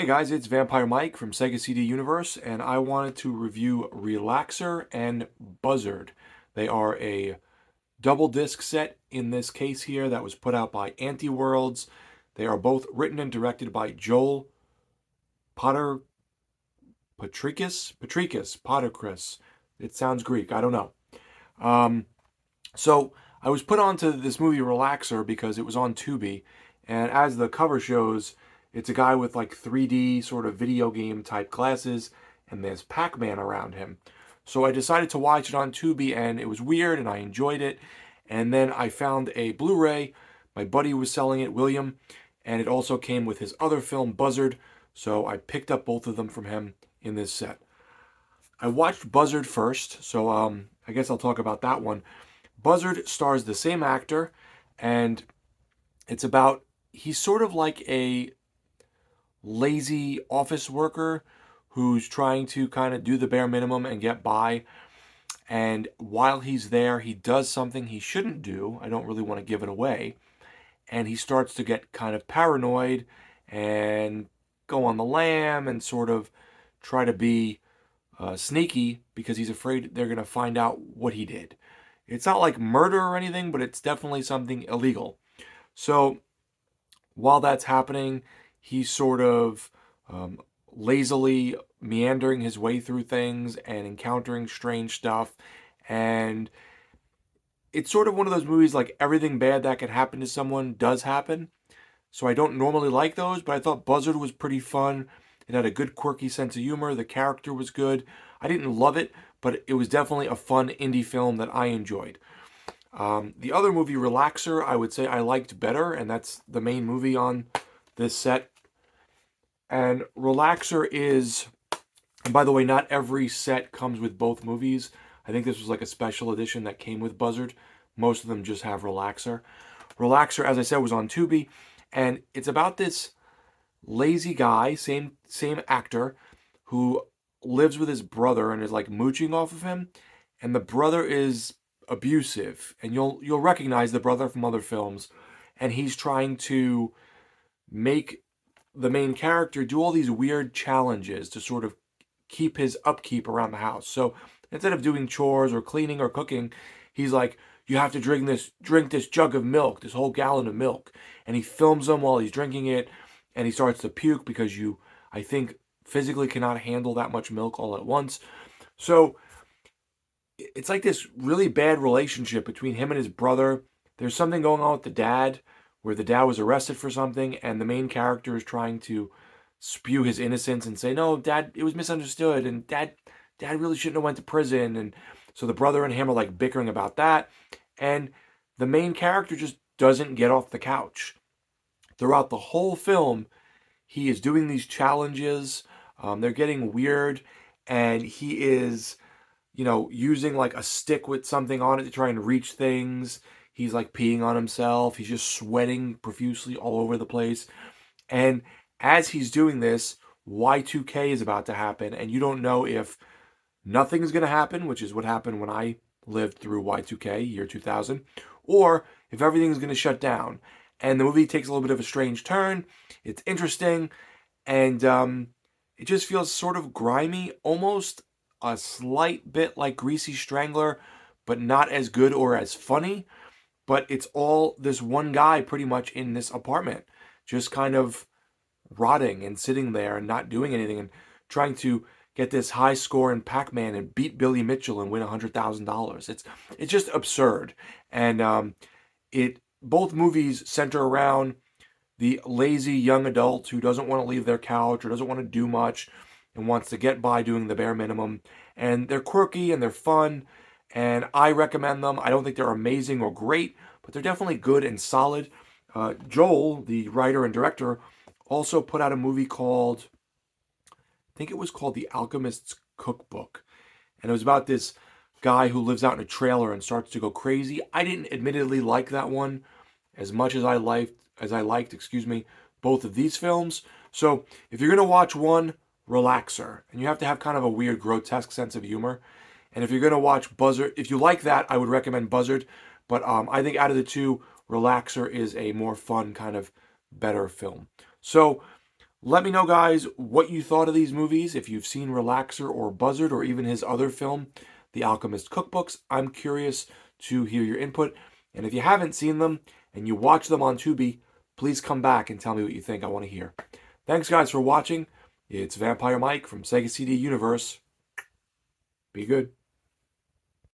Hey guys, it's Vampire Mike from Sega CD Universe, and I wanted to review Relaxer and Buzzard. They are a double disc set in this case here that was put out by Anti-Worlds. They are both written and directed by Joel Potter Potrykus. It sounds Greek. I don't know. Um, so I was put onto this movie Relaxer because it was on Tubi, and as the cover shows, it's a guy with like 3D sort of video game type glasses, and there's Pac-Man around him. So I decided to watch it on Tubi, and it was weird, and I enjoyed it. And then I found a Blu-ray. My buddy was selling it, William, and it also came with his other film, Buzzard. So I picked up both of them from him in this set. I watched Buzzard first, so I guess I'll talk about that one. Buzzard stars the same actor, and it's about he's sort of like a lazy office worker who's trying to kind of do the bare minimum and get by. And while he's there, he does something he shouldn't do. I don't really want to give it away. And he starts to get kind of paranoid and go on the lam and sort of try to be sneaky because he's afraid they're going to find out what he did. It's not like murder or anything, but it's definitely something illegal. So while that's happening, he's sort of lazily meandering his way through things and encountering strange stuff. And it's sort of one of those movies like everything bad that could happen to someone does happen. So I don't normally like those, but I thought Buzzard was pretty fun. It had a good quirky sense of humor. The character was good. I didn't love it, but it was definitely a fun indie film that I enjoyed. The other movie, Relaxer, I would say I liked better, and that's the main movie on this set. And Relaxer is, and by the way, not every set comes with both movies. I think this was like a special edition that came with Buzzard. Most of them just have Relaxer. Relaxer, as I said, was on Tubi, and it's about this lazy guy, same actor, who lives with his brother and is like mooching off of him, and the brother is abusive, and you'll recognize the brother from other films, and he's trying to make the main character do all these weird challenges to sort of keep his upkeep around the house. So instead of doing chores or cleaning or cooking, he's like, you have to drink this jug of milk, this whole gallon of milk. And he films him while he's drinking it, and he starts to puke because you, I think, physically cannot handle that much milk all at once. So it's like this really bad relationship between him and his brother. There's something going on with the dad, where the dad was arrested for something, and the main character is trying to spew his innocence and say, no, Dad, it was misunderstood, and Dad really shouldn't have went to prison. And so the brother and him are like bickering about that, and the main character just doesn't get off the couch. Throughout the whole film, he is doing these challenges. They're getting weird, and he is, using like a stick with something on it to try and reach things. He's like peeing on himself. He's just sweating profusely all over the place. And as he's doing this, Y2K is about to happen, and you don't know if nothing's going to happen, which is what happened when I lived through Y2K, year 2000, or if everything's going to shut down. And the movie takes a little bit of a strange turn. It's interesting, and it just feels sort of grimy, almost a slight bit like Greasy Strangler, but not as good or as funny. But it's all this one guy pretty much in this apartment, just kind of rotting and sitting there and not doing anything and trying to get this high score in Pac-Man and beat Billy Mitchell and win $100,000. It's just absurd. And both movies center around the lazy young adult who doesn't want to leave their couch or doesn't want to do much and wants to get by doing the bare minimum. And they're quirky and they're fun, and I recommend them. I don't think they're amazing or great, but they're definitely good and solid. Joel, the writer and director, also put out a movie called, I think it was called The Alchemist's Cookbook. And it was about this guy who lives out in a trailer and starts to go crazy. I didn't admittedly like that one as much as I liked, both of these films. So if you're going to watch one, Relaxer. And you have to have kind of a weird, grotesque sense of humor. And if you're going to watch Buzzard, if you like that, I would recommend Buzzard. But I think out of the two, Relaxer is a more fun, kind of better film. So Let me know, guys, what you thought of these movies. If you've seen Relaxer or Buzzard or even his other film, The Alchemist Cookbooks, I'm curious to hear your input. And if you haven't seen them and you watch them on Tubi, please come back and tell me what you think. I want to hear. Thanks, guys, for watching. It's Vampire Mike from Sega CD Universe. Be good.